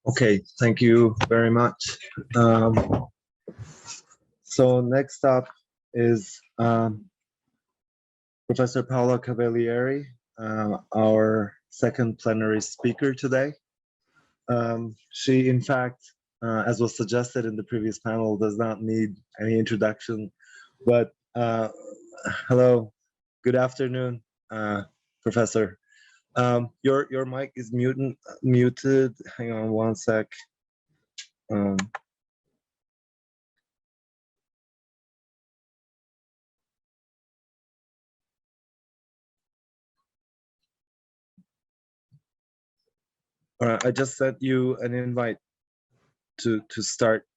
Okay, thank you very much. So next up is Professor Paula Cavalieri, our second plenary speaker today. She, in fact, as was suggested in the previous panel, does not need any introduction, but hello, good afternoon, Professor. Your mic is muted. Hang on one sec. All right, I just sent you an invite to start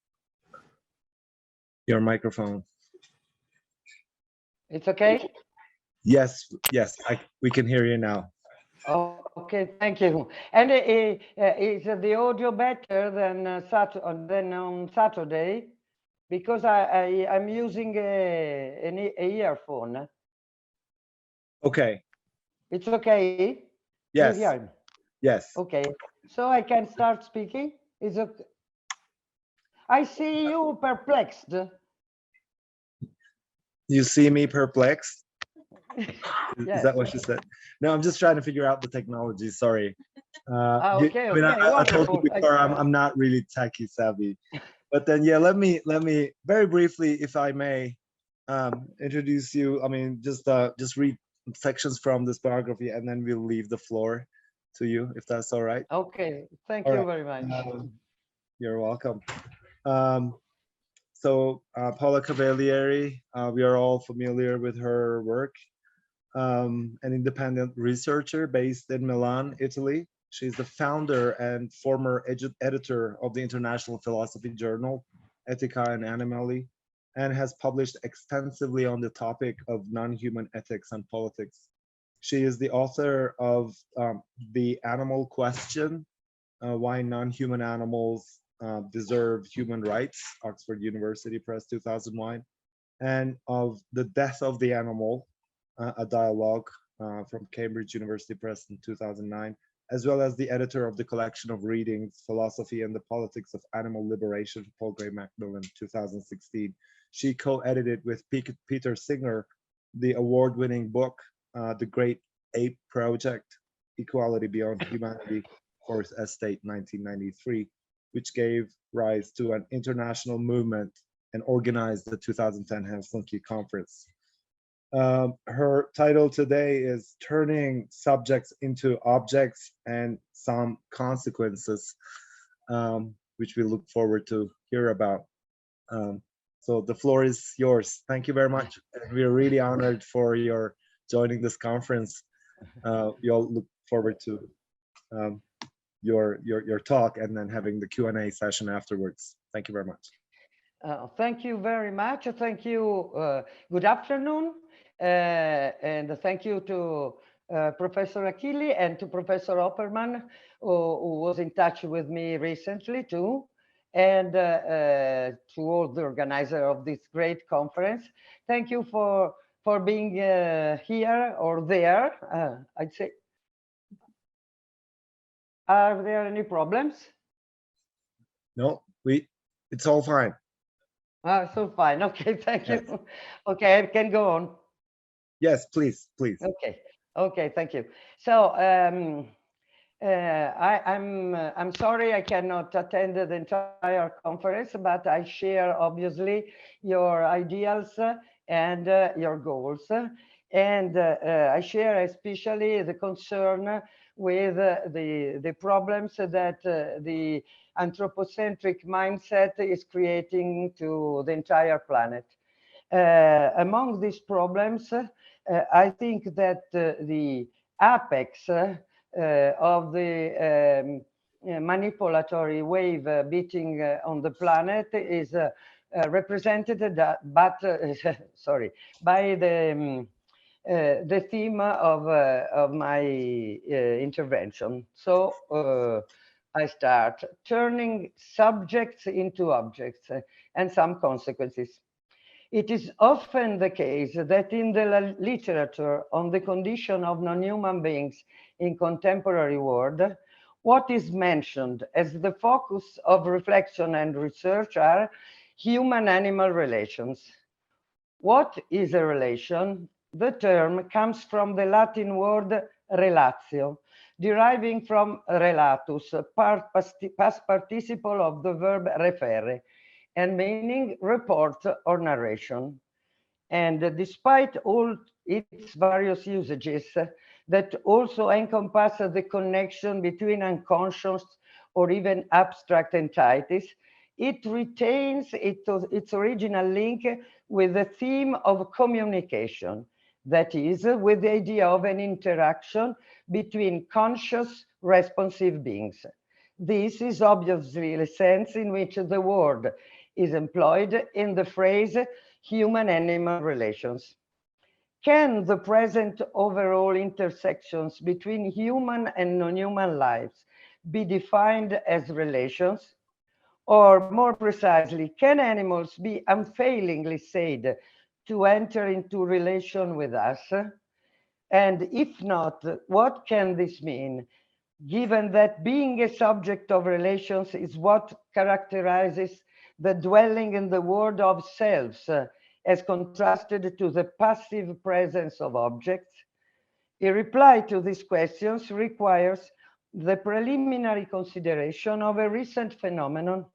your microphone. It's okay? Yes, we can hear you now. Okay, thank you. And is the audio better than on Saturday? Because I'm using an earphone. Okay. It's okay? Yes. You hear me? Yes. Okay. So I can start speaking? Is it? I see you perplexed. You see me perplexed? Yes. Is that what you said? No, I'm just trying to figure out the technology. Sorry. Okay. I told you before, I'm not really techie savvy. But then, yeah, let me very briefly, if I may, introduce you. I mean, just read sections from this biography, and then we'll leave the floor to you, if that's all right. Okay, thank you very much. You're welcome. So Paula Cabellieri, we are all familiar with her work. An independent researcher based in Milan, Italy. She's the founder and former editor of the international philosophy journal, Ethica and Animali, and has published extensively on the topic of non-human ethics and politics. She is the author of The Animal Question, Why Non-Human Animals Deserve Human Rights, Oxford University Press 2001, and of The Death of the Animal, a dialogue from Cambridge University Press in 2009, as well as the editor of the collection of readings, Philosophy and the Politics of Animal Liberation, Paul Gray Macmillan, 2016. She co-edited with Peter Singer the award-winning book, The Great Ape Project, Equality Beyond Humanity, Fourth Estate, 1993, which gave rise to an international movement and organized the 2010 Helsinki Conference. Her title today is Turning Subjects into Objects and Some Consequences, which we look forward to hear about. So the floor is yours. Thank you very much. We're really honored for your joining this conference. We all look forward to your talk and then having the Q&A session afterwards. Thank you very much. Thank you very much. Thank you. Good afternoon. And thank you to Professor Achilli and to Professor Opperman, who was in touch with me recently too, and to all the organizer of this great conference. Thank you for being here or there. I'd say. Are there any problems? No, it's all fine. So fine. Okay, thank you. Yes. Okay, I can go on. Yes, please. Okay, thank you. So I'm sorry I cannot attend the entire conference, but I share obviously your ideals and your goals, and I share especially the concern with the problems that the anthropocentric mindset is creating to the entire planet. Among these problems, I think that the apex of the manipulatory wave beating on the planet is represented by the theme of my intervention. So I start turning subjects into objects and some consequences. It is often the case that in the literature on the condition of non-human beings in contemporary world, What is mentioned as the focus of reflection and research are human-animal relations. What is a relation? The term comes from the Latin word relatio, deriving from relatus, past participle of the verb referre, and meaning report or narration. And despite all its various usages that also encompass the connection between unconscious or even abstract entities, it retains its original link with the theme of communication, that is, with the idea of an interaction between conscious, responsive beings. This is obviously the sense in which the word is employed in the phrase human-animal relations. Can the present overall intersections between human and non-human lives be defined as relations? Or more precisely, can animals be unfailingly said to enter into relation with us? And if not, what can this mean, given that being a subject of relations is what characterizes the dwelling in the world of selves, as contrasted to the passive presence of objects? A reply to these questions requires the preliminary consideration of a recent phenomenon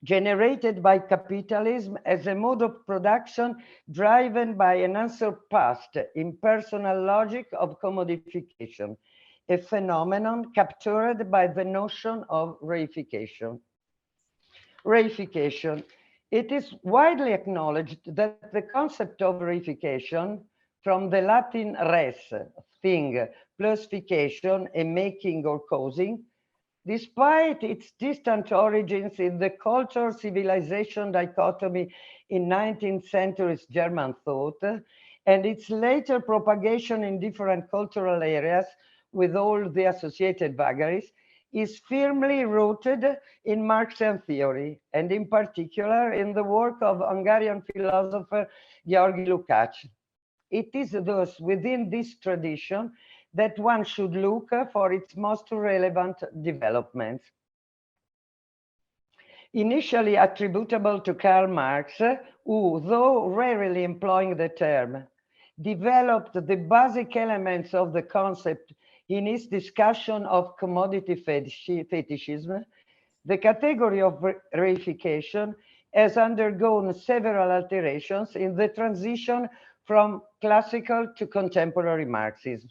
generated by capitalism as a mode of production driven by an unsurpassed impersonal logic of commodification, a phenomenon captured by the notion of reification. Reification. It is widely acknowledged that the concept of reification, from the Latin res, thing, plus fication, a making or causing, despite its distant origins in the culture-civilization dichotomy in 19th century's German thought, and its later propagation in different cultural areas with all the associated vagaries, is firmly rooted in Marxian theory, and in particular in the work of Hungarian philosopher György Lukács. It is thus within this tradition that one should look for its most relevant developments. Initially attributable to Karl Marx, who, though rarely employing the term, developed the basic elements of the concept in his discussion of commodity fetishism, the category of reification has undergone several alterations in the transition from classical to contemporary Marxism.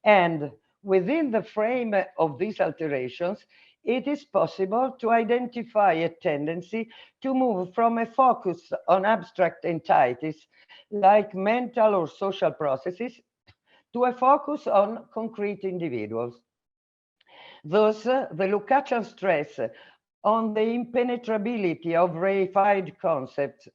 And within the frame of these alterations, it is possible to identify a tendency to move from a focus on abstract entities like mental or social processes to a focus on concrete individuals. Thus, the Lukácsian stress on the impenetrability of reified concepts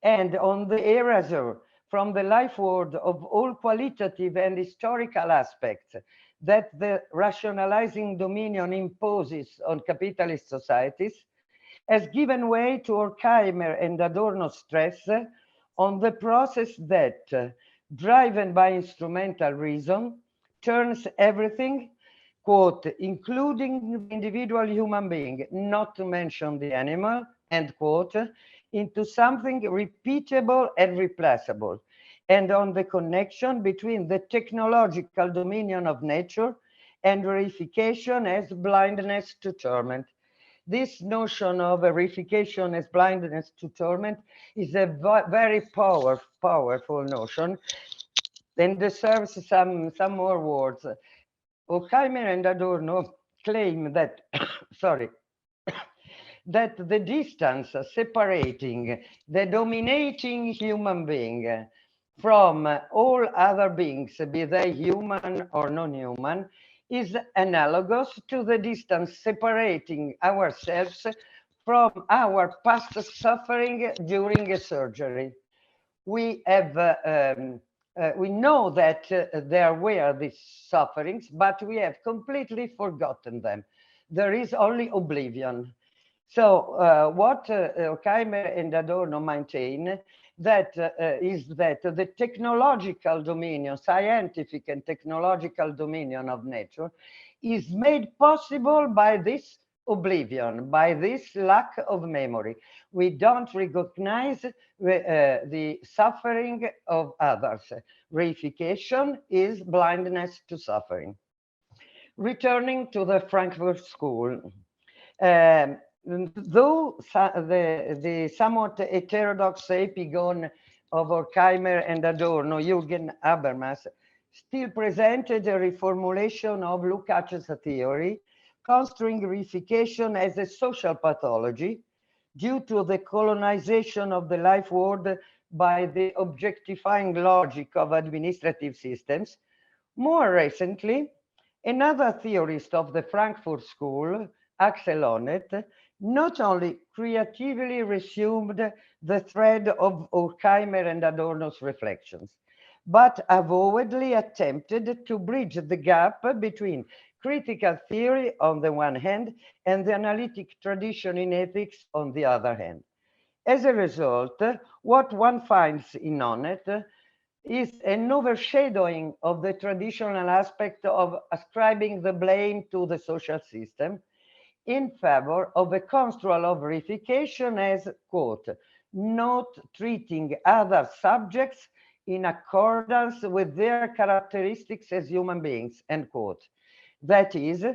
and on the erasure from the life world of all qualitative and historical aspects that the rationalizing dominion imposes on capitalist societies has given way to Horkheimer and Adorno's stress on the process that, driven by instrumental reason, turns everything, quote, including the individual human being, not to mention the animal, end quote, into something repeatable and replaceable, and on the connection between the technological dominion of nature and reification as blindness to torment. This notion of reification as blindness to torment is a very powerful notion and deserves some more words. Horkheimer and Adorno claim that, sorry, that the distance separating the dominating human being from all other beings, be they human or non-human, is analogous to the distance separating ourselves from our past suffering during a surgery. We know that there were these sufferings, but we have completely forgotten them. There is only oblivion. So what Horkheimer and Adorno maintain that is that the technological dominion, scientific and technological dominion of nature is made possible by this oblivion, by this lack of memory. We don't recognize the suffering of others. Reification is blindness to suffering. Returning to the Frankfurt School, though the somewhat heterodox epigon of Horkheimer and Adorno, Jürgen Habermas, still presented a reformulation of Lukács's theory, construing reification as a social pathology due to the colonization of the life world by the objectifying logic of administrative systems. More recently, another theorist of the Frankfurt School, Axel Honneth, not only creatively resumed the thread of Horkheimer and Adorno's reflections, but avowedly attempted to bridge the gap between critical theory on the one hand and the analytic tradition in ethics on the other hand. As a result, what one finds in Honneth is an overshadowing of the traditional aspect of ascribing the blame to the social system in favor of a construal of reification as, quote, not treating other subjects in accordance with their characteristics as human beings, end quote. That is,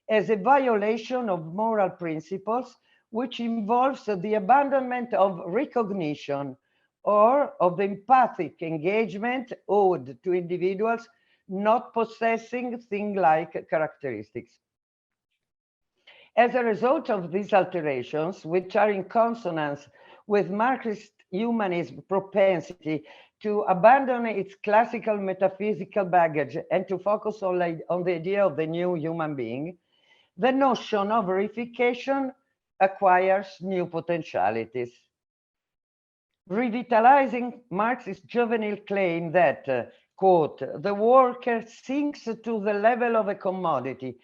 as a violation of moral principles, which involves the abandonment of recognition or of the empathic engagement owed to individuals not possessing thing-like characteristics. As a result of these alterations, which are in consonance with Marxist humanism propensity to abandon its classical metaphysical baggage and to focus on the idea of the new human being, the notion of reification acquires new potentialities. Revitalizing Marxist juvenile claim that, quote, the worker sinks to the level of a commodity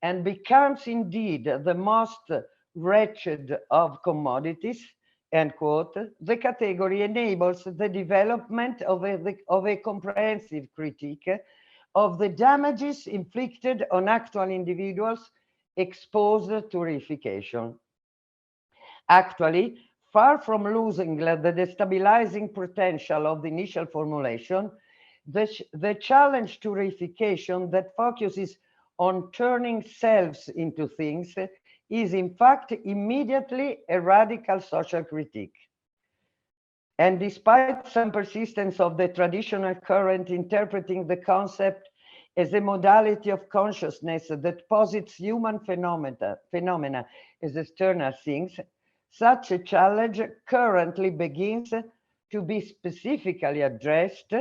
and becomes indeed the most wretched of commodities, end quote, the category enables the development of a comprehensive critique of the damages inflicted on actual individuals exposed to reification. Actually, far from losing the destabilizing potential of the initial formulation, the challenge to reification that focuses on turning selves into things is in fact immediately a radical social critique. And despite some persistence of the traditional current interpreting the concept as a modality of consciousness that posits human phenomena as external things, such a challenge currently begins to be specifically addressed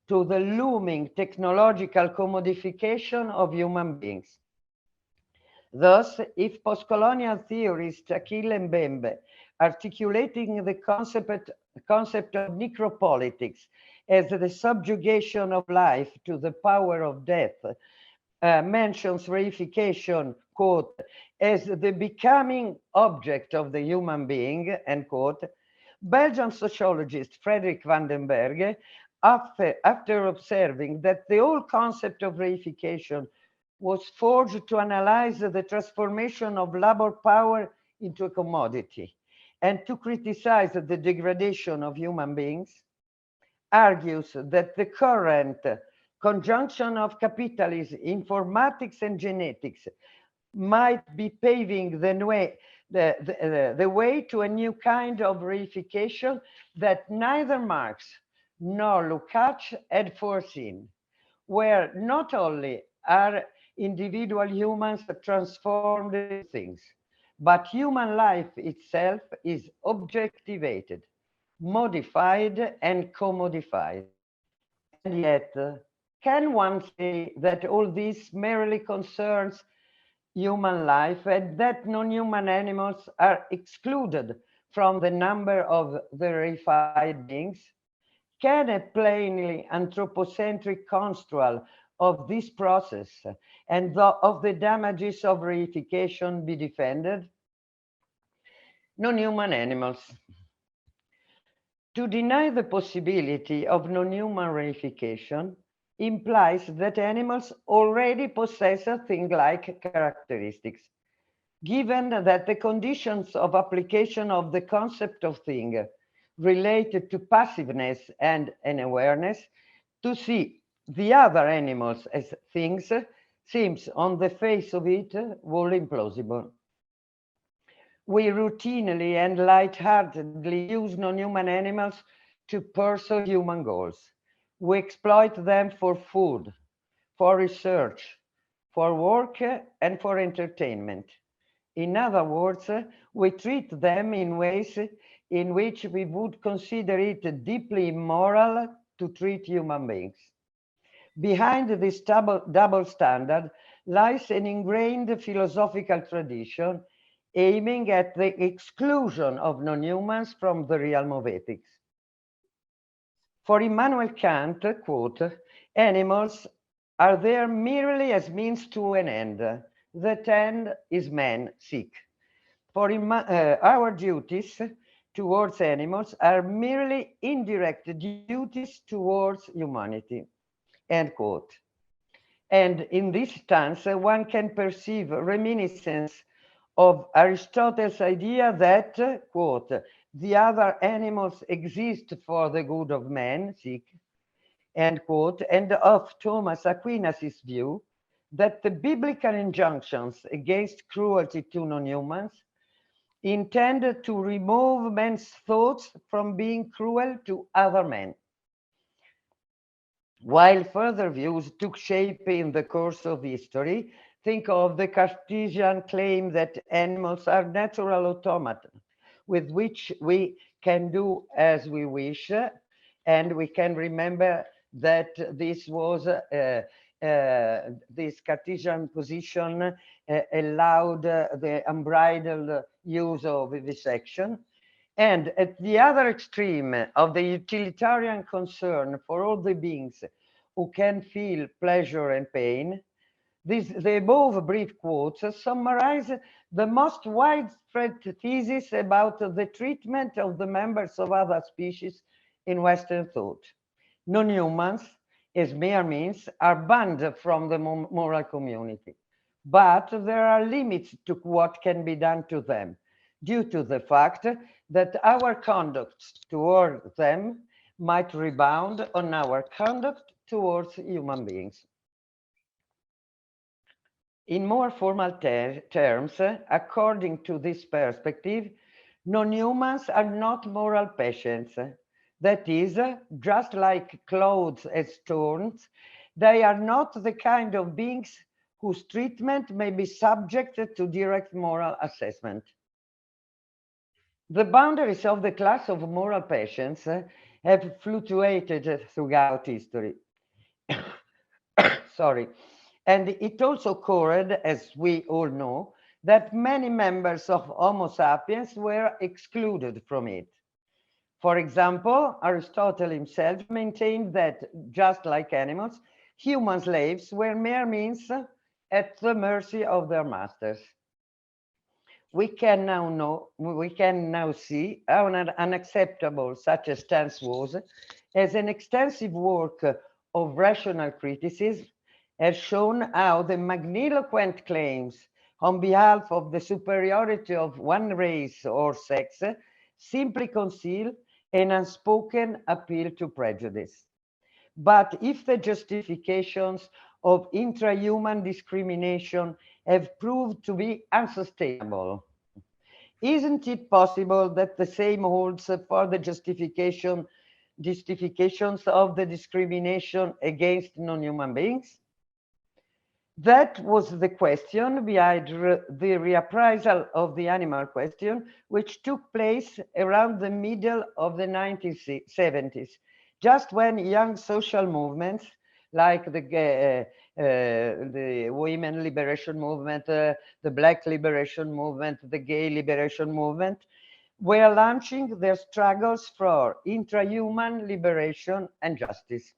to the looming technological commodification of human beings. Thus, if postcolonial theorist Achille Mbembe, articulating the concept of necropolitics as the subjugation of life to the power of death, mentions reification, quote, as the becoming object of the human being, end quote, Belgian sociologist Frederick van den Berge, after observing that the whole concept of reification was forged to analyze the transformation of labor power into a commodity and to criticize the degradation of human beings, argues that the current conjunction of capitalism, informatics, and genetics might be paving the way to a new kind of reification that neither Marx nor Lukács had foreseen, where not only are individual humans transformed into things, but human life itself is objectivated, modified, and commodified. And yet, can one say that all this merely concerns human life and that non-human animals are excluded from the number of the reified beings? Can a plainly anthropocentric construal of this process and of the damages of reification be defended? Non-human animals. To deny the possibility of non-human reification implies that animals already possess a thing-like characteristics. Given that the conditions of application of the concept of thing related to passiveness and an awareness, to see the other animals as things seems on the face of it wholly implausible. We routinely and lightheartedly use non-human animals to pursue human goals. We exploit them for food, for research, for work, and for entertainment. In other words, we treat them in ways in which we would consider it deeply immoral to treat human beings. Behind this double standard lies an ingrained philosophical tradition aiming at the exclusion of non-humans from the realm of ethics. For Immanuel Kant, quote, animals are there merely as means to an end. That end is man, sic. For our duties towards animals are merely indirect duties towards humanity, end quote. And in this stance, one can perceive reminiscence of Aristotle's idea that, quote, the other animals exist for the good of man, sic, end quote, and of Thomas Aquinas' view that the biblical injunctions against cruelty to non-humans intended to remove men's thoughts from being cruel to other men. While further views took shape in the course of history, think of the Cartesian claim that animals are natural automata with which we can do as we wish. And we can remember that this was this Cartesian position allowed the unbridled use of vivisection. And at the other extreme of the utilitarian concern for all the beings who can feel pleasure and pain, the above brief quotes summarize the most widespread thesis about the treatment of the members of other species in Western thought. Non-humans, as mere means, are banned from the moral community, but there are limits to what can be done to them, due to the fact that our conduct toward them might rebound on our conduct towards human beings. In more formal terms, according to this perspective, non-humans are not moral patients. That is, just like clothes as thorns, they are not the kind of beings whose treatment may be subject to direct moral assessment. The boundaries of the class of moral patients have fluctuated throughout history. Sorry. And it also occurred, as we all know, that many members of Homo sapiens were excluded from it. For example, Aristotle himself maintained that, just like animals, human slaves were mere means at the mercy of their masters. We can now see how unacceptable such a stance was, as an extensive work of rational criticism has shown how the magniloquent claims on behalf of the superiority of one race or sex simply conceal an unspoken appeal to prejudice. But if the justifications of intrahuman discrimination have proved to be unsustainable, isn't it possible that the same holds for the justifications of the discrimination against non-human beings? That was the question behind the reappraisal of the animal question, which took place around the middle of the 1970s, just when young social movements like the women liberation movement, the Black liberation movement, the gay liberation movement, were launching their struggles for intrahuman liberation and justice.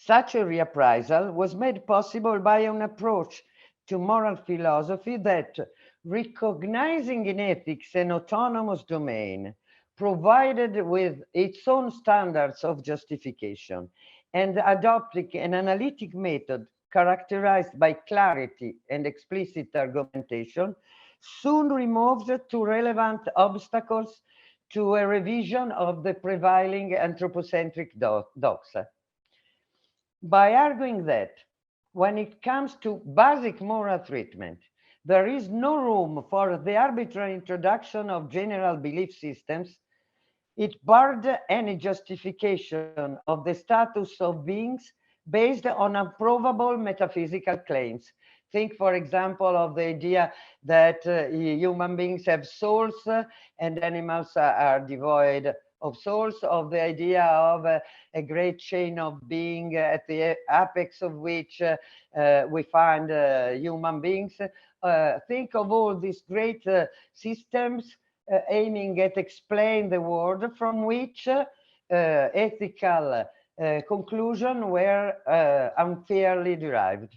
Such a reappraisal was made possible by an approach to moral philosophy that, recognizing in ethics an autonomous domain, provided with its own standards of justification and adopting an analytic method characterized by clarity and explicit argumentation, soon removed two relevant obstacles to a revision of the prevailing anthropocentric doxa. By arguing that when it comes to basic moral treatment, there is no room for the arbitrary introduction of general belief systems, it barred any justification of the status of beings based on unprovable metaphysical claims. Think, for example, of the idea that human beings have souls and animals are devoid of souls, of the idea of a great chain of being at the apex of which we find human beings. Think of all these great systems aiming at explain the world from which ethical conclusions were unfairly derived.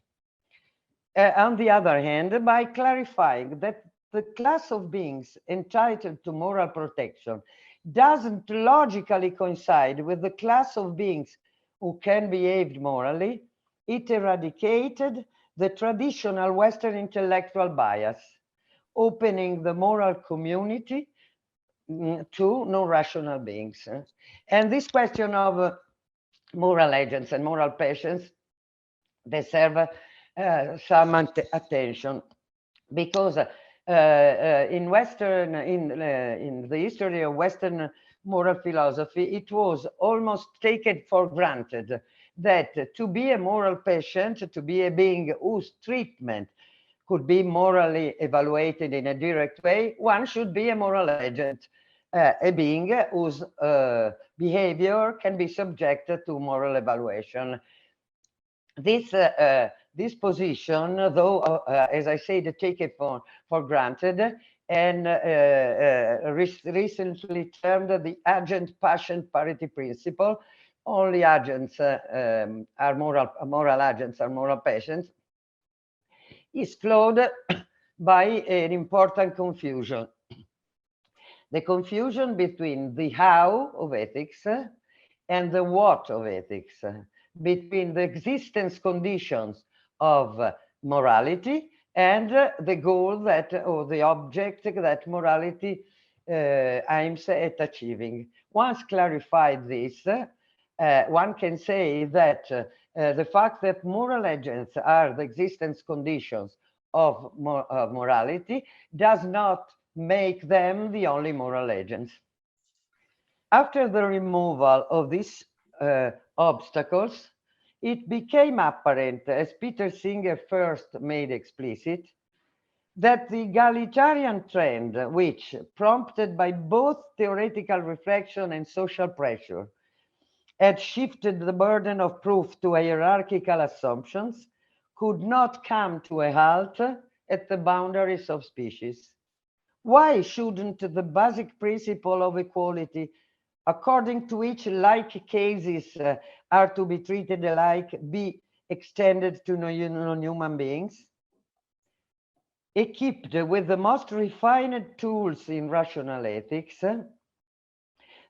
On the other hand, by clarifying that the class of beings entitled to moral protection doesn't logically coincide with the class of beings who can behave morally, it eradicated the traditional Western intellectual bias, opening the moral community to non-rational beings. And this question of moral agents and moral patients deserve some attention, because in the history of Western moral philosophy, it was almost taken for granted that to be a moral patient, to be a being whose treatment could be morally evaluated in a direct way, one should be a moral agent, a being whose behavior can be subjected to moral evaluation. This position, though, as I said, taken for granted, and recently termed the agent-patient parity principle, only agents are moral agents are moral patients, is flawed by an important confusion. The confusion between the how of ethics and the what of ethics, between the existence conditions of morality and the goal that, or the object that morality aims at achieving. Once clarified this, one can say that the fact that moral agents are the existence conditions of morality does not make them the only moral agents. After the removal of these obstacles, it became apparent, as Peter Singer first made explicit, that the egalitarian trend, which, prompted by both theoretical reflection and social pressure, had shifted the burden of proof to hierarchical assumptions, could not come to a halt at the boundaries of species. Why shouldn't the basic principle of equality, according to which like cases are to be treated alike, be extended to non-human beings? Equipped with the most refined tools in rational ethics,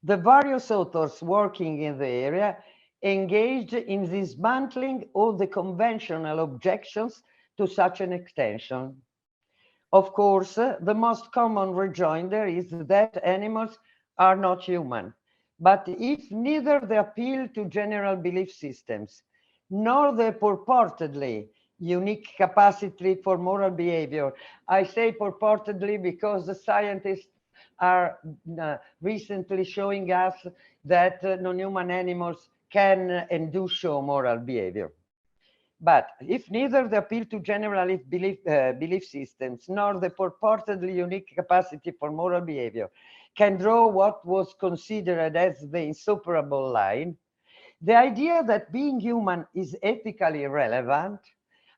the various authors working in the area engaged in dismantling all the conventional objections to such an extension. Of course, the most common rejoinder is that animals are not human. But if neither the appeal to general belief systems nor the purportedly unique capacity for moral behavior, I say purportedly because the scientists are recently showing us that non-human animals can and do show moral behavior. But if neither the appeal to general belief systems nor the purportedly unique capacity for moral behavior can draw what was considered as the insuperable line, the idea that being human is ethically relevant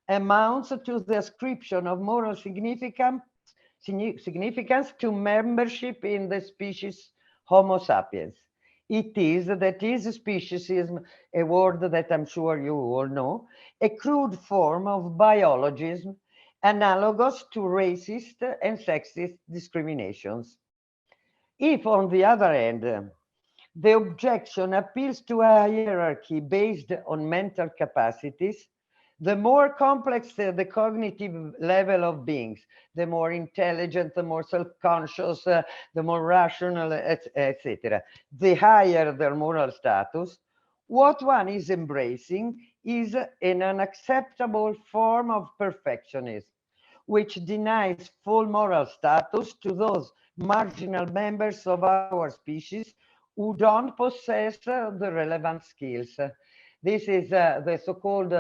amounts to the ascription of moral significance to membership in the species Homo sapiens. It is, that is, speciesism, a word that I'm sure you all know, a crude form of biologism analogous to racist and sexist discriminations. If, on the other hand, the objection appeals to a hierarchy based on mental capacities, the more complex the cognitive level of beings, the more intelligent, the more self-conscious, the more rational, etc., the higher their moral status, what one is embracing is an unacceptable form of perfectionism, which denies full moral status to those marginal members of our species who don't possess the relevant skills. This is the so-called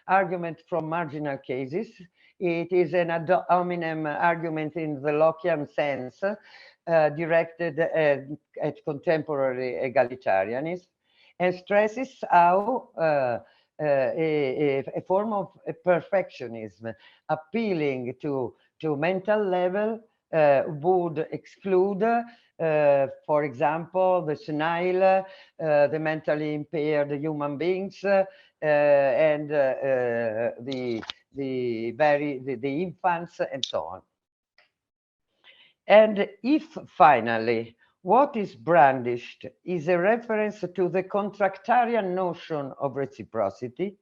argument from Marginal Cases. It is an ad hominem argument in the Lockean sense, directed at contemporary egalitarianism, and stresses how a form of perfectionism appealing to mental level would exclude, for example, the senile, the mentally impaired human beings, and the infants, and so on. And if finally what is brandished is a reference to the contractarian notion of reciprocity,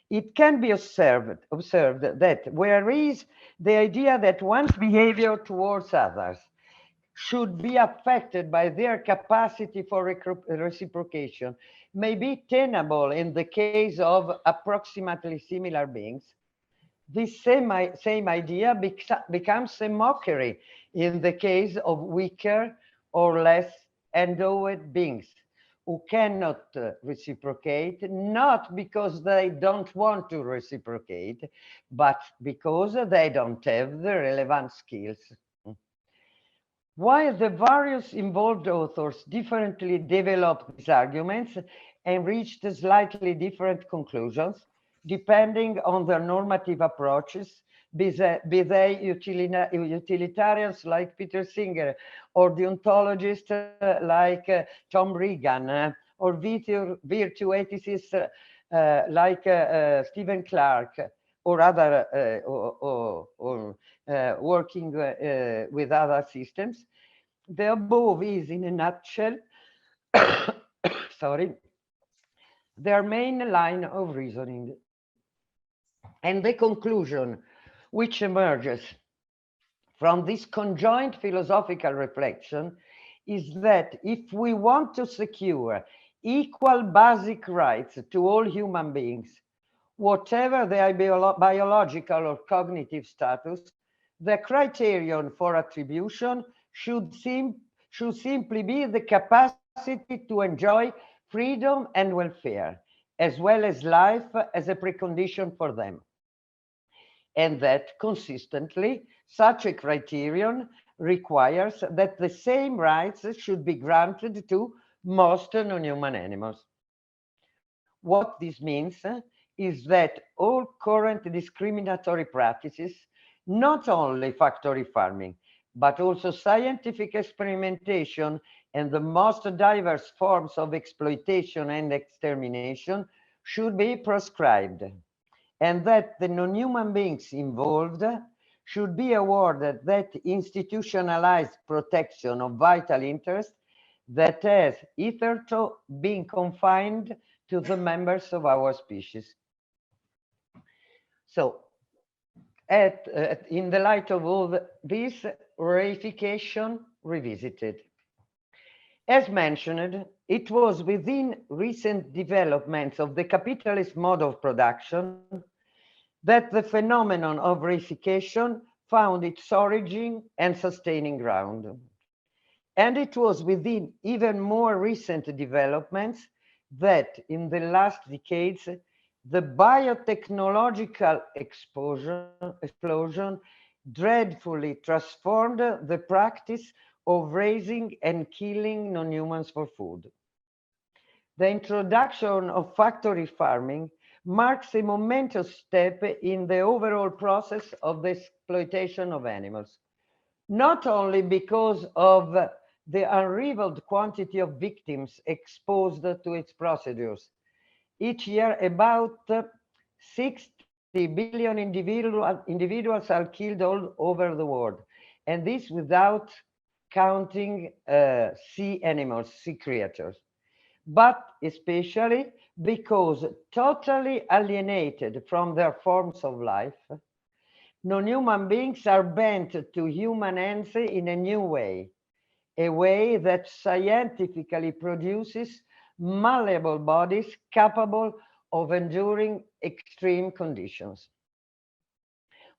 it can be observed that whereas the idea that one's behavior towards others should be affected by their capacity for reciprocation may be tenable in the case of approximately similar beings, this same idea becomes a mockery in the case of weaker or less endowed beings who cannot reciprocate, not because they don't want to reciprocate, but because they don't have the relevant skills. While the various involved authors differently developed these arguments and reached slightly different conclusions, depending on their normative approaches, be they utilitarians like Peter Singer, or deontologists like Tom Regan, or virtueticists like Stephen Clark, or other working with other systems. The above is, in a nutshell, sorry, their main line of reasoning. And the conclusion which emerges from this conjoint philosophical reflection is that if we want to secure equal basic rights to all human beings, whatever their biological or cognitive status, the criterion for attribution should simply be the capacity to enjoy freedom and welfare, as well as life as a precondition for them. And that consistently, such a criterion requires that the same rights should be granted to most non-human animals. What this means is that all current discriminatory practices, not only factory farming, but also scientific experimentation and the most diverse forms of exploitation and extermination, should be proscribed, and that the non-human beings involved should be awarded that institutionalized protection of vital interest that has hitherto been confined to the members of our species. So, in the light of all this, reification revisited. As mentioned, it was within recent developments of the capitalist mode of production that the phenomenon of reification found its origin and sustaining ground. And it was within even more recent developments that in the last decades, the biotechnological explosion dreadfully transformed the practice of raising and killing non-humans for food. The introduction of factory farming marks a momentous step in the overall process of the exploitation of animals, not only because of the unrivaled quantity of victims exposed to its procedures. Each year, about 60 billion individuals are killed all over the world, and this without counting sea animals, sea creatures, but especially because totally alienated from their forms of life, non-human beings are bent to human ends in a new way, a way that scientifically produces malleable bodies capable of enduring extreme conditions.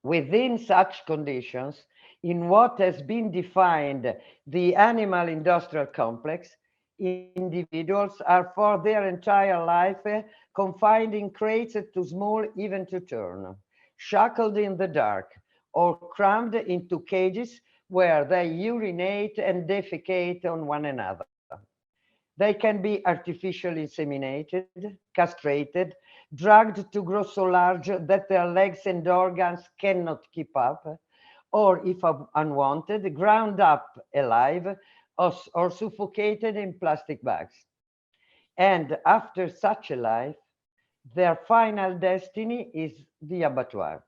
Within such conditions, in what has been defined the animal industrial complex, individuals are for their entire life confined in crates too small even to turn, shackled in the dark, or crammed into cages where they urinate and defecate on one another. They can be artificially inseminated, castrated, drugged to grow so large that their legs and organs cannot keep up, or if unwanted, ground up alive or suffocated in plastic bags. And after such a life, their final destiny is the abattoir.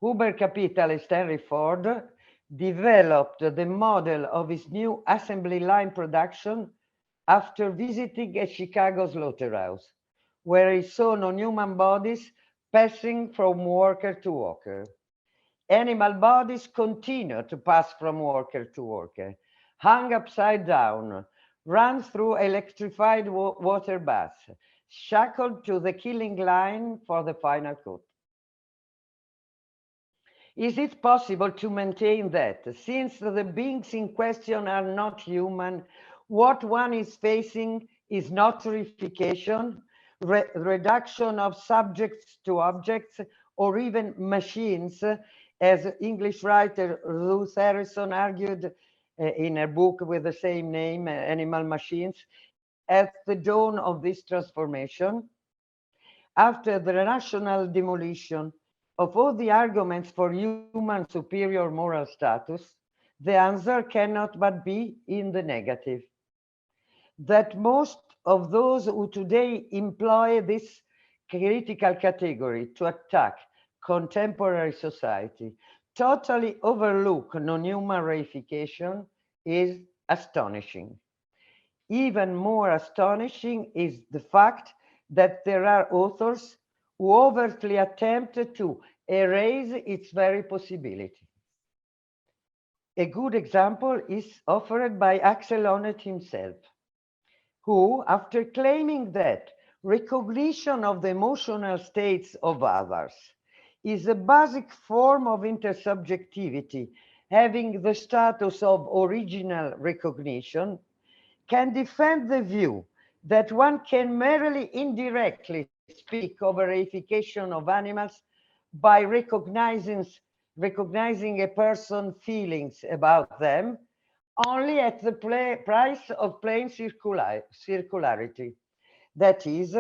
Uber capitalist Henry Ford developed the model of his new assembly line production after visiting a Chicago slaughterhouse, where he saw non-human bodies passing from worker to worker. Animal bodies continue to pass from worker to worker, hung upside down, run through electrified water baths, shackled to the killing line for the final cut. Is it possible to maintain that, since the beings in question are not human, what one is facing is not reification, reduction of subjects to objects, or even machines, as English writer Ruth Harrison argued in her book with the same name, Animal Machines, at the dawn of this transformation? After the rational demolition of all the arguments for human superior moral status, the answer cannot but be in the negative. That most of those who today employ this critical category to attack contemporary society totally overlook non-human reification is astonishing. Even more astonishing is the fact that there are authors who overtly attempt to erase its very possibility. A good example is offered by Axel Honneth himself, who, after claiming that recognition of the emotional states of others is a basic form of intersubjectivity having the status of original recognition, can defend the view that one can merely indirectly speak of a reification of animals by recognizing a person's feelings about them only at the price of plain circularity. That is,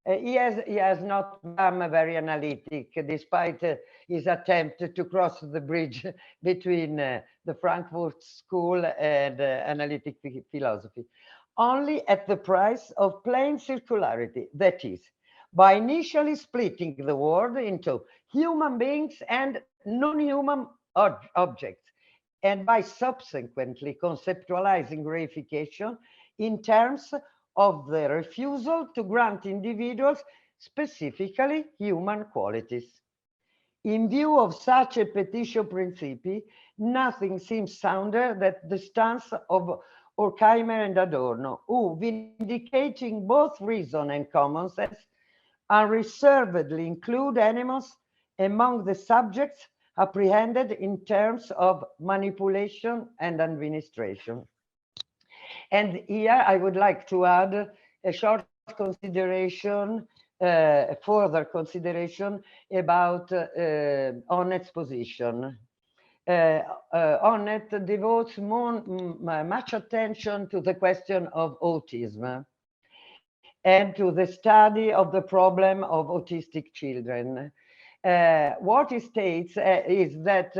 he has not become very analytic, despite his attempt to cross the bridge between the Frankfurt School and analytic philosophy. Only at the price of plain circularity, that is, by initially splitting the world into human beings and non-human objects, and by subsequently conceptualizing reification in terms of the refusal to grant individuals specifically human qualities. In view of such a petitio principii, nothing seems sounder than the stance of Horkheimer and Adorno, who, vindicating both reason and common sense, unreservedly include animals among the subjects apprehended in terms of manipulation and administration. And here I would like to add a short consideration, further consideration about Honneth's position. Honneth devotes much attention to the question of autism and to the study of the problem of autistic children. What he states is that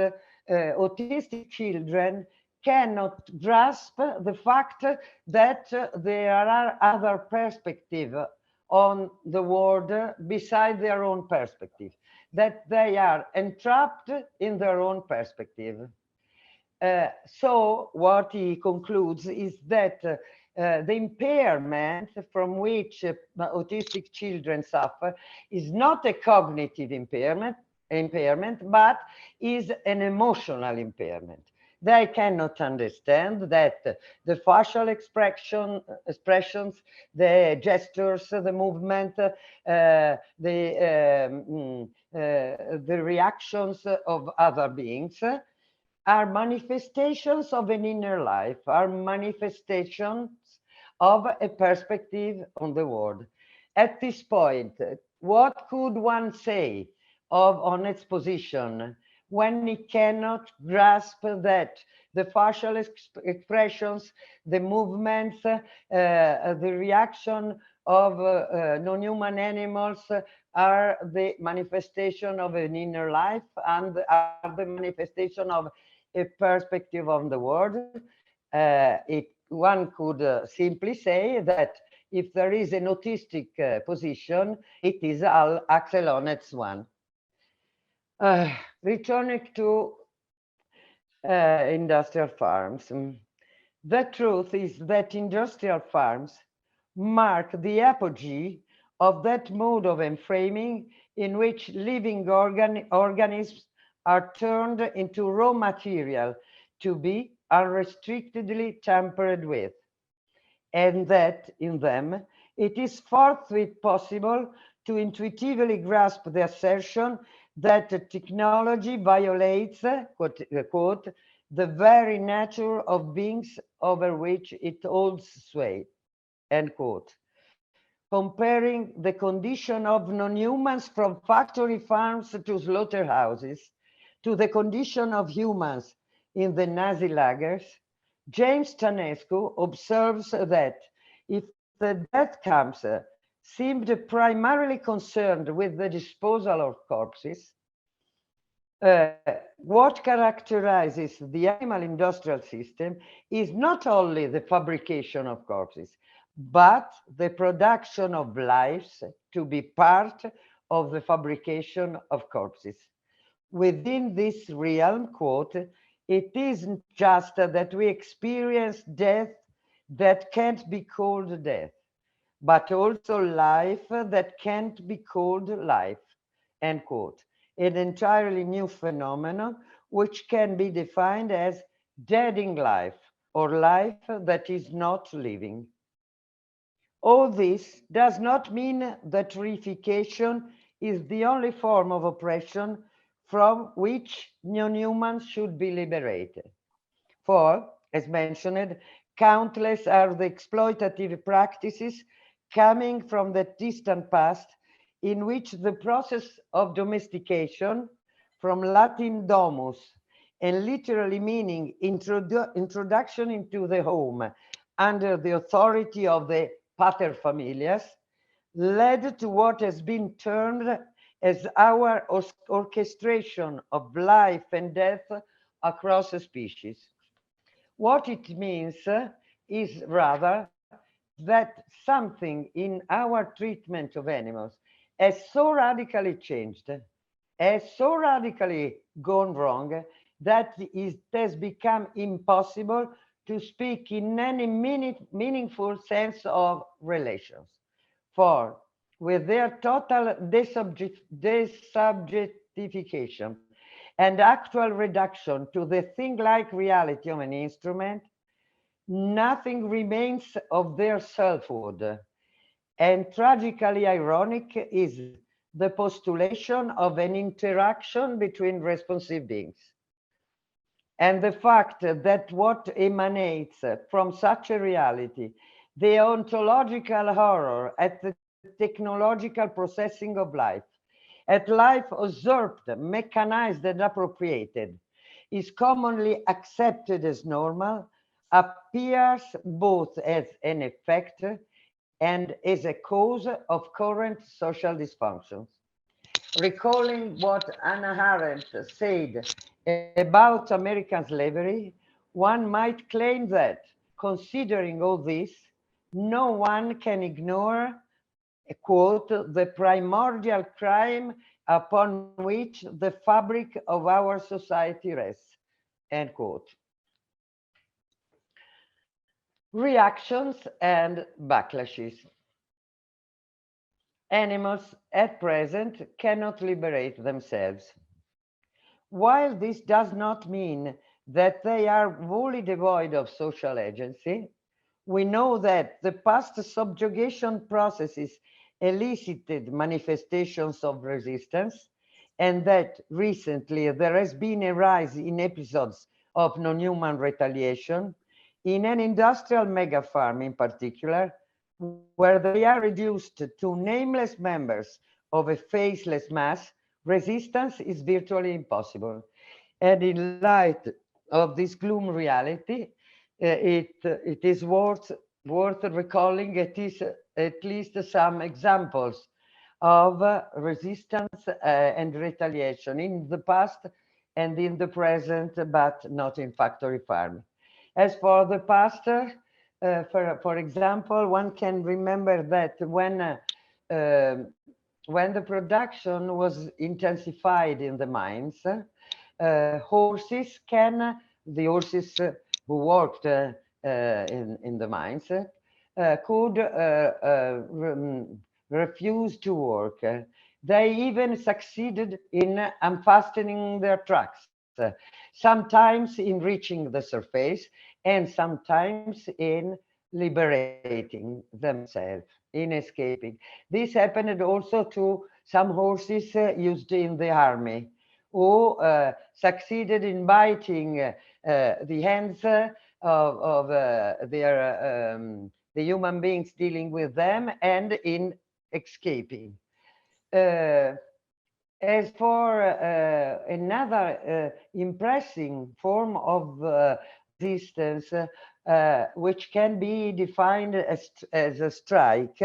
autistic children cannot grasp the fact that there are other perspectives on the world beside their own perspective, that they are entrapped in their own perspective. So what he concludes is that the impairment from which autistic children suffer is not a cognitive impairment, but is an emotional impairment. They cannot understand that the facial expressions, the gestures, the movement, the reactions of other beings are manifestations of an inner life, are manifestations of a perspective on the world. At this point, what could one say on its position when it cannot grasp that the facial expressions, the movements, the reaction of non-human animals are the manifestation of an inner life and are the manifestation of a perspective on the world? One could simply say that if there is an autistic position, it is Axel Honneth's one. Returning to industrial farms. The truth is that industrial farms mark the apogee of that mode of enframing in which living organisms are turned into raw material to be unrestrictedly tampered with, and that in them it is forthwith possible to intuitively grasp the assertion that technology violates, quote, the very nature of beings over which it holds sway, end quote. Comparing the condition of non-humans from factory farms to slaughterhouses to the condition of humans in the Nazi lagers, James Tanescu observes that if the death camps seemed primarily concerned with the disposal of corpses, what characterizes the animal industrial system is not only the fabrication of corpses, but the production of lives to be part of the fabrication of corpses. Within this realm, quote, it isn't just that we experience death that can't be called death, but also life that can't be called life, end quote. An entirely new phenomenon which can be defined as deading life or life that is not living. All this does not mean that reification is the only form of oppression from which non-humans should be liberated. For, as mentioned, countless are the exploitative practices coming from the distant past in which the process of domestication, from Latin domus, and literally meaning introduction into the home under the authority of the paterfamilias, led to what has been termed as our orchestration of life and death across a species. What it means is rather that something in our treatment of animals has so radically changed, has so radically gone wrong, that it has become impossible to speak in any meaningful sense of relations. For with their total desubjectification and actual reduction to the thing-like reality of an instrument, nothing remains of their selfhood. And tragically ironic is the postulation of an interaction between responsive beings. And the fact that what emanates from such a reality, the ontological horror at the technological processing of life, at life usurped, mechanized, and appropriated, is commonly accepted as normal, appears both as an effect and as a cause of current social dysfunctions. Recalling what Hannah Arendt said about American slavery, one might claim that, considering all this, no one can ignore, quote, the primordial crime upon which the fabric of our society rests, end quote. Reactions and backlashes. Animals at present cannot liberate themselves. While this does not mean that they are wholly devoid of social agency, we know that the past subjugation processes elicited manifestations of resistance, and that recently there has been a rise in episodes of non-human retaliation, in an industrial megafarm in particular, where they are reduced to nameless members of a faceless mass. Resistance is virtually impossible. And in light of this gloom reality, it is worth recalling at least some examples of resistance and retaliation in the past and in the present, but not in factory farming. As for the past, for example, one can remember that when the production was intensified in the mines, the horses who worked in the mines could refuse to work. They even succeeded in unfastening their tracks, sometimes in reaching the surface and sometimes in liberating themselves, in escaping. This happened also to some horses used in the army, who succeeded in biting the hands of the human beings dealing with them and in escaping. As for another impressive form of resistance, which can be defined as a strike,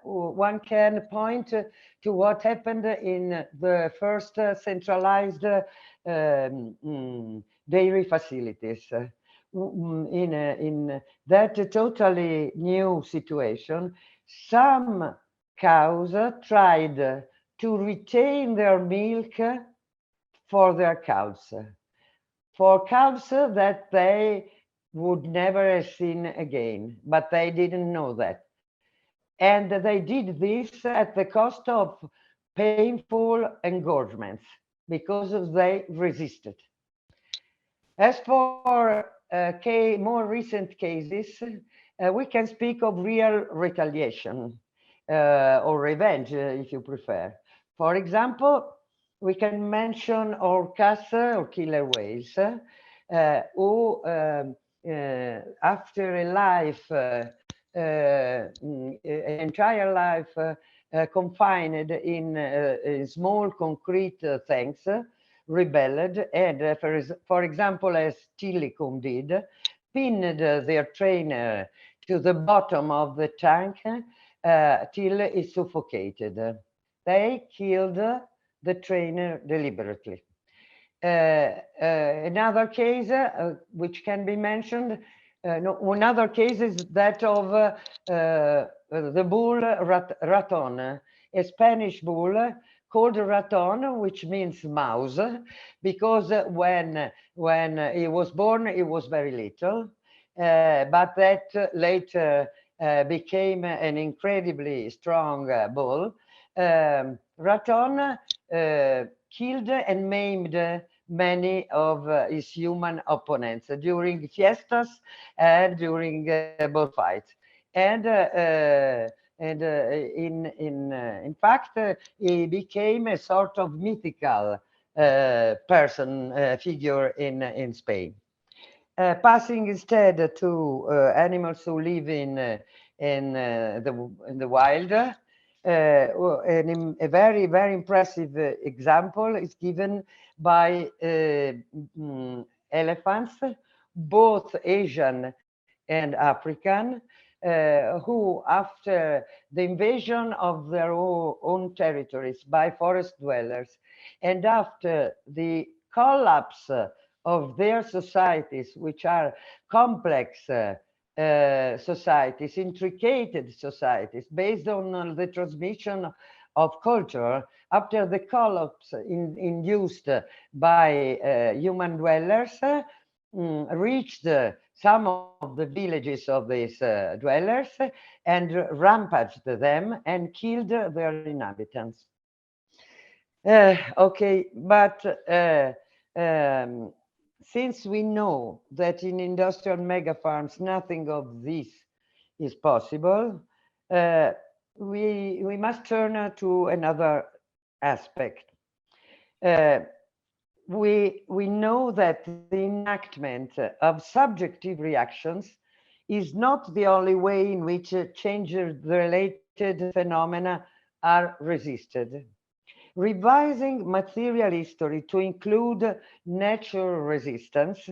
one can point to what happened in the first centralized dairy facilities. In that totally new situation, some cows tried to retain their milk for their calves, for calves that they would never have seen again, but they didn't know that. And they did this at the cost of painful engorgements because they resisted. As for more recent cases, we can speak of real retaliation or revenge, if you prefer. For example, we can mention orcas or killer whales, who, after a life, an entire life confined in small concrete tanks, rebelled, and for example, as Tillicum did, pinned their trainer to the bottom of the tank till he suffocated. They killed the trainer deliberately. Another case which can be mentioned, another case is that of the bull Raton, a Spanish bull called Raton, which means mouse, because when he was born, he was very little, but that later became an incredibly strong bull. Raton killed and maimed many of his human opponents during fiestas and during bullfights. And in fact, he became a sort of mythical figure in Spain. Passing instead to animals who live in the wild, a very, very impressive example is given by elephants, both Asian and African, who, after the invasion of their own territories by forest dwellers, and after the collapse of their societies, which are complex societies, intricate societies, based on the transmission of culture, after the collapse induced by human dwellers, reached some of the villages of these dwellers and rampaged them and killed their inhabitants. Okay, but since we know that in industrial mega farms nothing of this is possible, we must turn to another aspect. We know that the enactment of subjective reactions is not the only way in which change-related phenomena are resisted. Revising material history to include natural resistance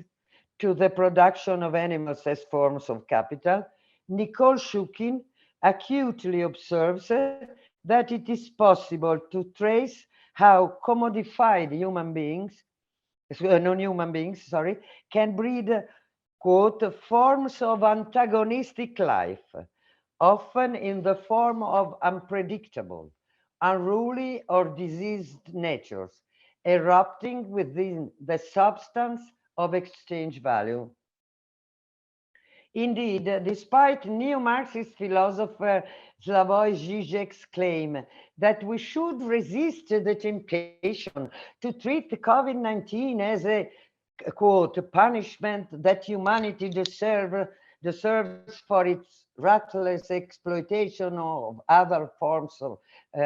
to the production of animals as forms of capital, Nicole Shukin acutely observes that it is possible to trace how commodified non-human beings, can breed, quote, forms of antagonistic life, often in the form of unpredictable, unruly, or diseased natures, erupting within the substance of exchange value. Indeed, despite neo-Marxist philosopher Slavoj Žižek's claim that we should resist the temptation to treat COVID-19 as a, quote, punishment that humanity deserves for its ruthless exploitation of other forms of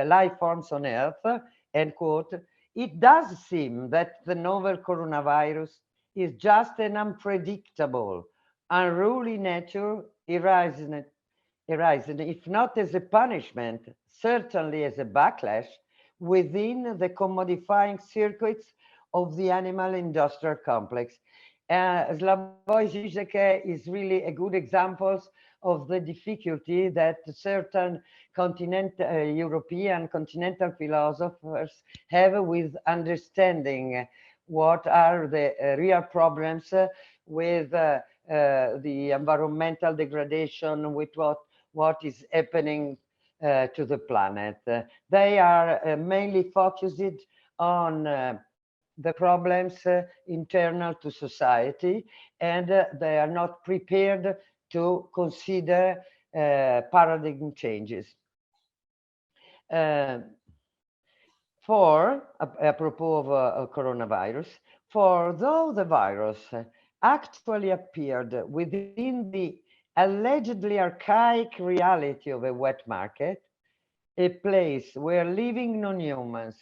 life forms on Earth, end quote, it does seem that the novel coronavirus is just an unpredictable, unruly nature arising, if not as a punishment, certainly as a backlash within the commodifying circuits of the animal industrial complex. Slavoj Žižek is really a good example of the difficulty that certain European continental philosophers have with understanding what are the real problems with the environmental degradation, with what is happening to the planet. They are mainly focused on the problems internal to society, and they are not prepared to consider paradigm changes. Apropos of coronavirus, for though the virus actually appeared within the allegedly archaic reality of a wet market, a place where living non-humans,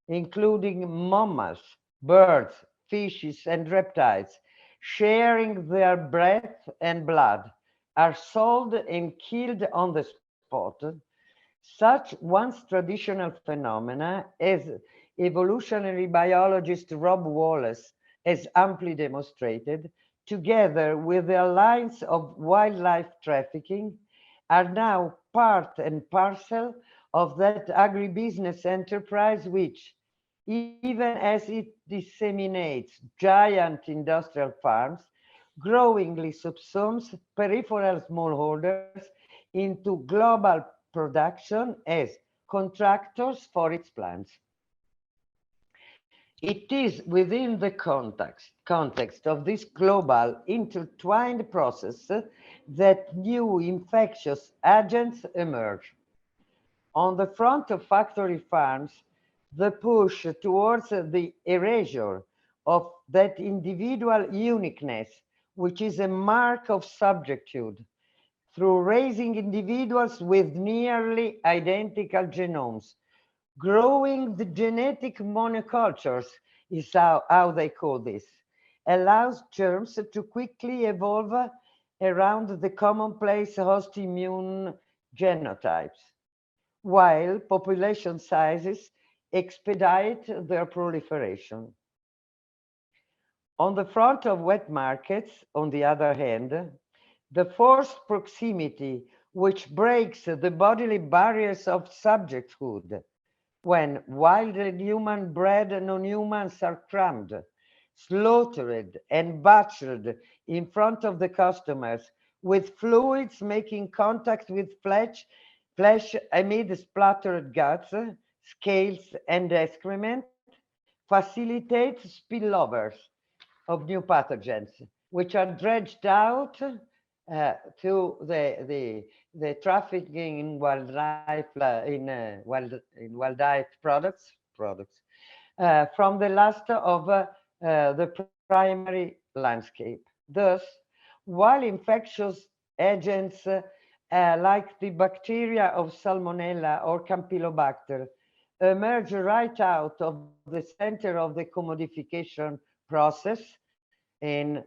including mammals, birds, fishes, and reptiles, sharing their breath and blood, are sold and killed on the spot, such once traditional phenomena, as evolutionary biologist Rob Wallace has amply demonstrated, together with their lines of wildlife trafficking, are now part and parcel of that agribusiness enterprise which, even as it disseminates giant industrial farms, growingly subsumes peripheral smallholders into global production as contractors for its plants. It is within the context of this global intertwined process that new infectious agents emerge. On the front of factory farms, the push towards the erasure of that individual uniqueness, which is a mark of subjectitude, through raising individuals with nearly identical genomes, growing the genetic monocultures is how they call this, allows germs to quickly evolve around the commonplace host immune genotypes, while population sizes expedite their proliferation. On the front of wet markets, on the other hand, the forced proximity which breaks the bodily barriers of subjecthood, when wild and human-bred non-humans are crammed, slaughtered, and butchered in front of the customers, with fluids making contact with flesh amid splattered guts, scales, and excrement, facilitates spillovers of new pathogens, which are dredged out to the trafficking in wildlife in wildlife products from the last of the primary landscape. Thus, while infectious agents like the bacteria of Salmonella or Campylobacter emerge right out of the center of the commodification process in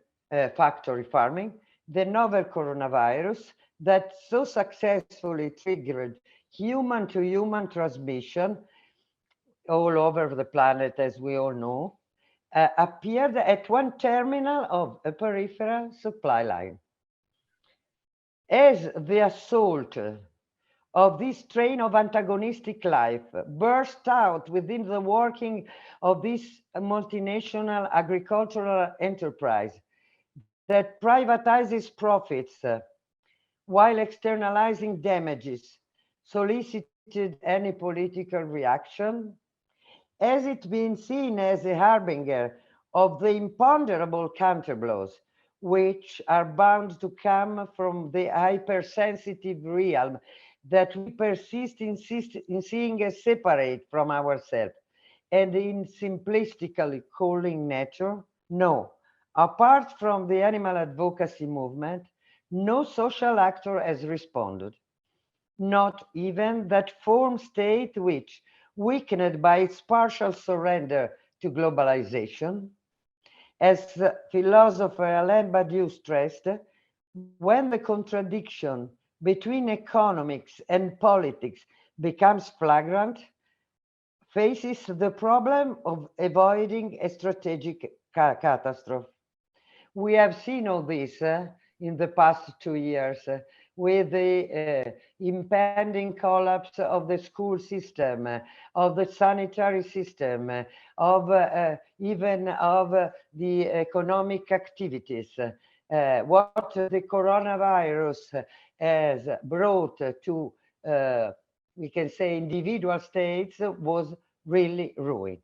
factory farming, the novel coronavirus that so successfully triggered human-to-human transmission all over the planet, as we all know, appeared at one terminal of a peripheral supply line. As the assault of this train of antagonistic life burst out within the working of this multinational agricultural enterprise that privatizes profits while externalizing damages, solicited any political reaction? Has it been seen as a harbinger of the imponderable counterblows which are bound to come from the hypersensitive realm that we persist in seeing as separate from ourselves and in simplistically calling nature? No. Apart from the animal advocacy movement, no social actor has responded. Not even that form state which, weakened by its partial surrender to globalization, as philosopher Alain Badiou stressed, when the contradiction between economics and politics becomes flagrant, faces the problem of avoiding a strategic catastrophe. We have seen all this in the past 2 years with the impending collapse of the school system, of the sanitary system, of even of the economic activities. What the coronavirus has brought to, we can say, individual states was really ruined.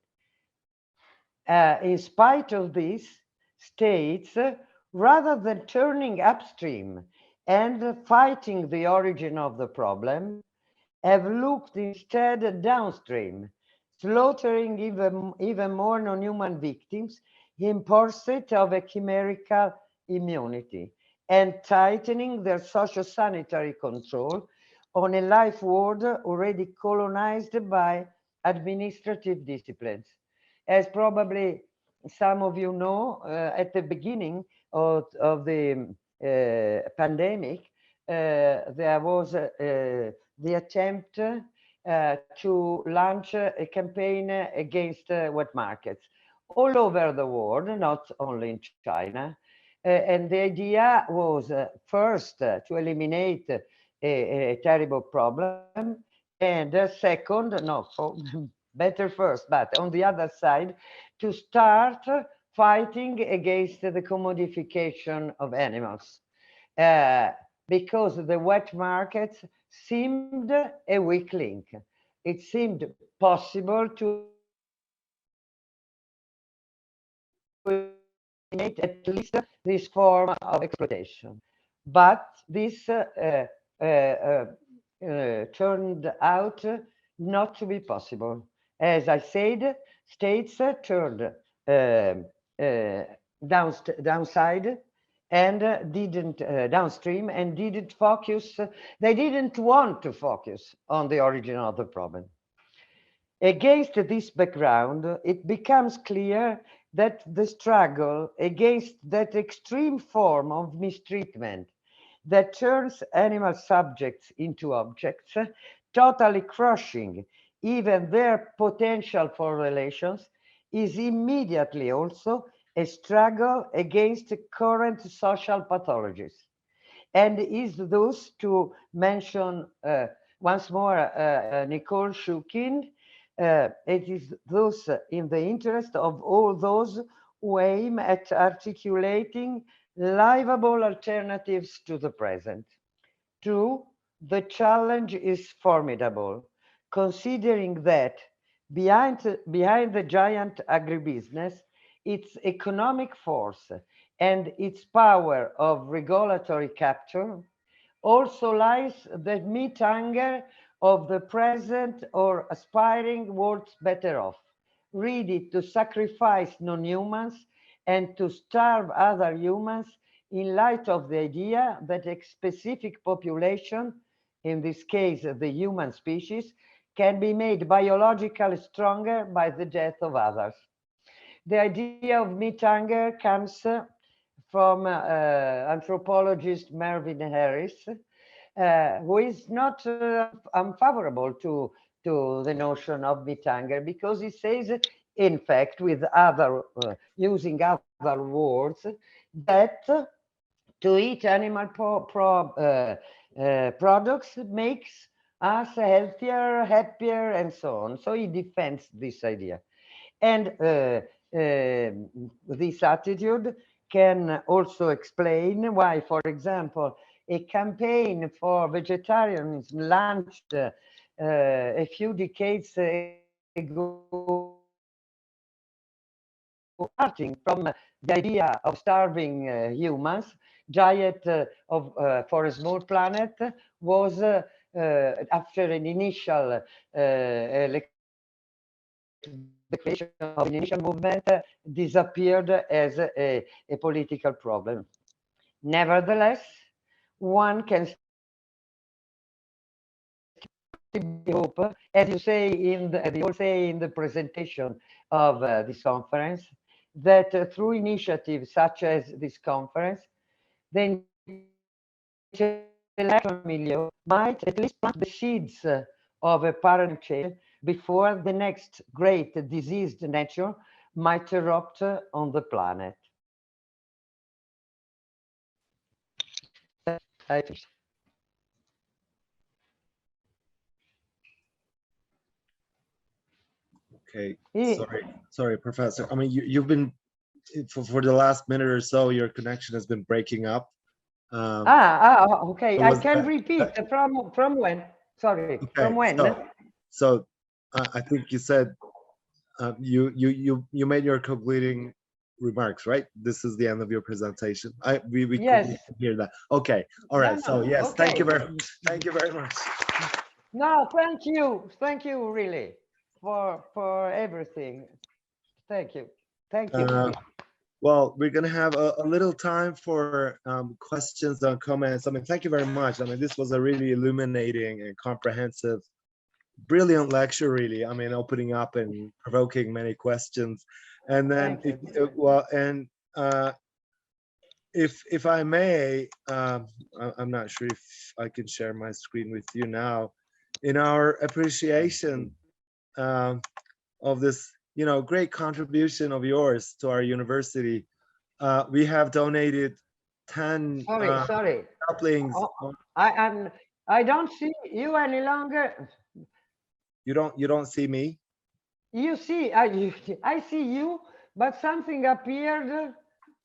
In spite of this, states, rather than turning upstream and fighting the origin of the problem, have looked instead downstream, slaughtering even more non-human victims in pursuit of a chimerical immunity and tightening their socio-sanitary control on a life world already colonized by administrative disciplines. As probably some of you know, at the beginning of the pandemic, there was the attempt to launch a campaign against wet markets all over the world, not only in China. And the idea was first to eliminate a terrible problem, and second, no, better first, but on the other side, to start fighting against the commodification of animals. Because the wet markets seemed a weak link. It seemed possible to eliminate at least this form of exploitation. But this turned out not to be possible. As I said, states turned downside and didn't downstream and didn't focus. They didn't want to focus on the origin of the problem. Against this background, it becomes clear that the struggle against that extreme form of mistreatment that turns animal subjects into objects, totally crushing even their potential for relations, is immediately also a struggle against current social pathologies, and is thus, to mention once more Nicole Shukin, it is thus in the interest of all those who aim at articulating livable alternatives to the present. True, the challenge is formidable, considering that behind the giant agribusiness its economic force and its power of regulatory capture, also lies the meat hunger of the present or aspiring world's better off, ready to sacrifice non-humans and to starve other humans in light of the idea that a specific population, in this case the human species, can be made biologically stronger by the death of others. The idea of meat hunger comes from anthropologist Mervyn Harris, who is not unfavorable to the notion of meat hunger, because he says, in fact, with other using other words, that to eat animal products makes us healthier, happier, and so on. So he defends this idea. And this attitude can also explain why, for example, a campaign for vegetarianism launched a few decades ago, starting from the idea of starving humans, diet for a small planet was, after an initial declaration of an initial movement, disappeared as a political problem. Nevertheless, one can hope, as you say in the presentation of this conference, that through initiatives such as this conference, the intellectual milieu might at least plant the seeds of a parallel chain before the next great diseased nature might erupt on the planet. I think. Okay, sorry, Professor. I mean, you've been for the last minute or so, your connection has been breaking up. Okay. I can repeat from when. Sorry, okay, from when? So I think you said you made your concluding remarks, right? This is the end of your presentation. We yes. could hear that. Okay, all right. So yes, okay. Thank you very much. No, thank you really for everything. Thank you. Well, we're gonna have a little time for questions and comments. I mean, thank you very much. I mean, this was a really illuminating and comprehensive, brilliant lecture, really. I mean, opening up and provoking many questions. And then, if I may, I'm not sure if I can share my screen with you now. In our appreciation of this, great contribution of yours to our university, we have donated 10 saplings. I don't see you any longer. You don't see me? You see, I see you, but something appeared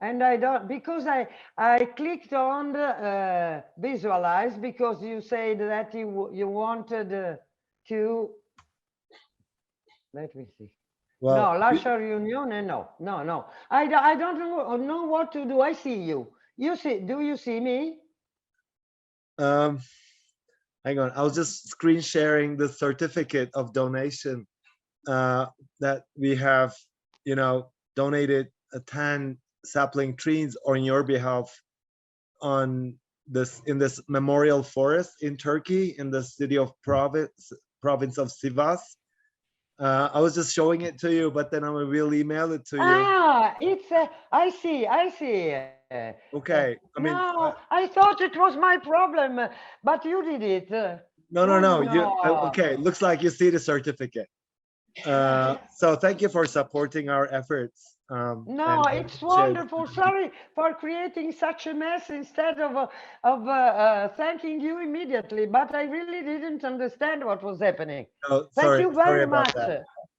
and I don't, because I clicked on the visualize, because you said that you wanted to, let me see. Well, no, Lascia Riunione, no. I don't know what to do. I see you. You see, do you see me? Hang on, I was just screen sharing the certificate of donation that we have, donated 10 sapling trees on your behalf in this memorial forest in Turkey, in the city of province of Sivas. I was just showing it to you, but then I will email it to you. It's I see. Okay. I mean, no, I thought it was my problem, but you did it. No. Okay. Looks like you see the certificate. So thank you for supporting our efforts. No, it's wonderful. Sorry for creating such a mess instead of thanking you immediately, but I really didn't understand what was happening. Thank you very much.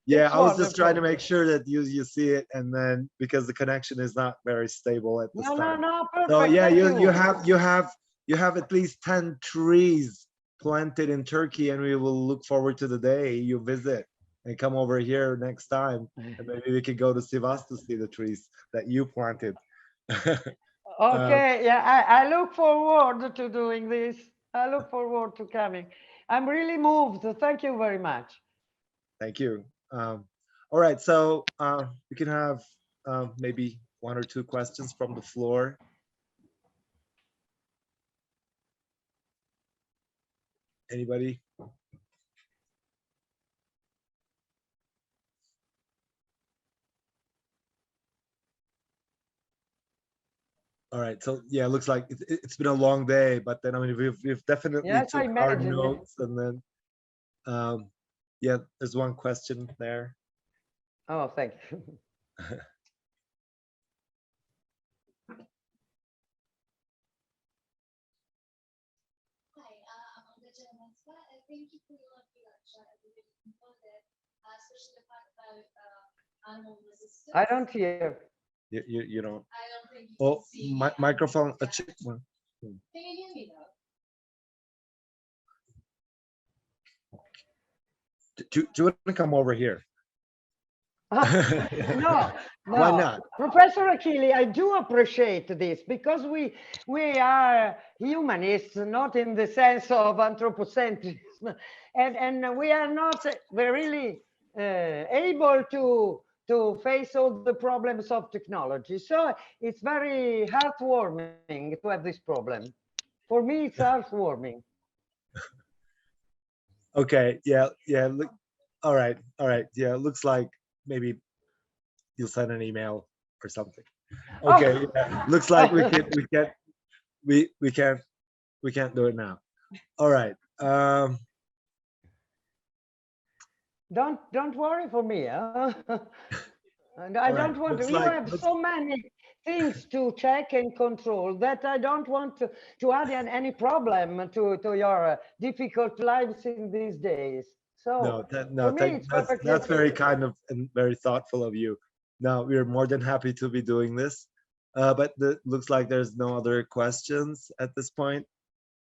Yeah, I was just trying to make sure that you see it, and then because the connection is not very stable at this time. No, perfect. So yeah, you have at least 10 trees planted in Turkey, and we will look forward to the day you visit. and come over here next time, and maybe we could go to Sivas to see the trees that you planted. Okay, yeah, I look forward to doing this. I look forward to coming. I'm really moved. Thank you very much. Thank you. All right, so we can have maybe 1 or 2 questions from the floor. Anybody? All right, so yeah, it looks like it's been a long day, but then I mean we've definitely Yes, I took our imagine. notes, and then yeah, there's one question there. Oh, thank you. Thank you for your lecture. I really important, especially the part about animal resistance. I don't hear. You don't. I don't think you Oh, can see. microphone. Can you hear me though? Do you want to come over here? No, Why no. not? Professor Achille, I do appreciate this because we are humanists, not in the sense of anthropocentrism, and we are not really able to face all the problems of technology. So it's very heartwarming to have this problem. For me, it's heartwarming. Okay, yeah, look, all right, yeah, looks like maybe you'll send an email or something. Okay, yeah, looks like we can't do it now. All right. Don't worry for me. Huh? And I don't want to. You have so many things to check and control that I don't want to add any problem to your difficult lives in these days. So for me, it's perfectly that's very okay. kind of and very thoughtful of you. No, we're more than happy to be doing this. But looks like there's no other questions at this point.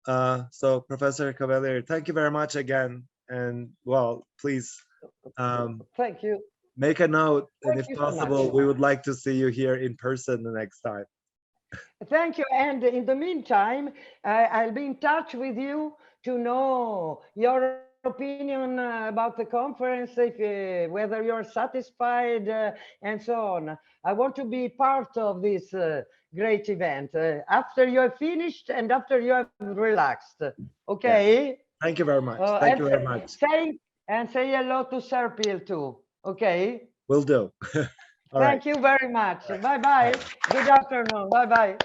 So Professor Cavalieri, thank you very much again. And well, please Thank you. make a note, and Thank if you so possible, much. we would like to see you here in person the next time. Thank you. And in the meantime, I'll be in touch with you to know your opinion about the conference, if, whether you're satisfied and so on. I want to be part of this great event after you have finished and after you have relaxed. Okay? Yeah. Thank you very much. Thank you very much. Say hello to Serpil too. Okay? Will do. All right. Thank you very much. Bye-bye. Good afternoon. Bye-bye.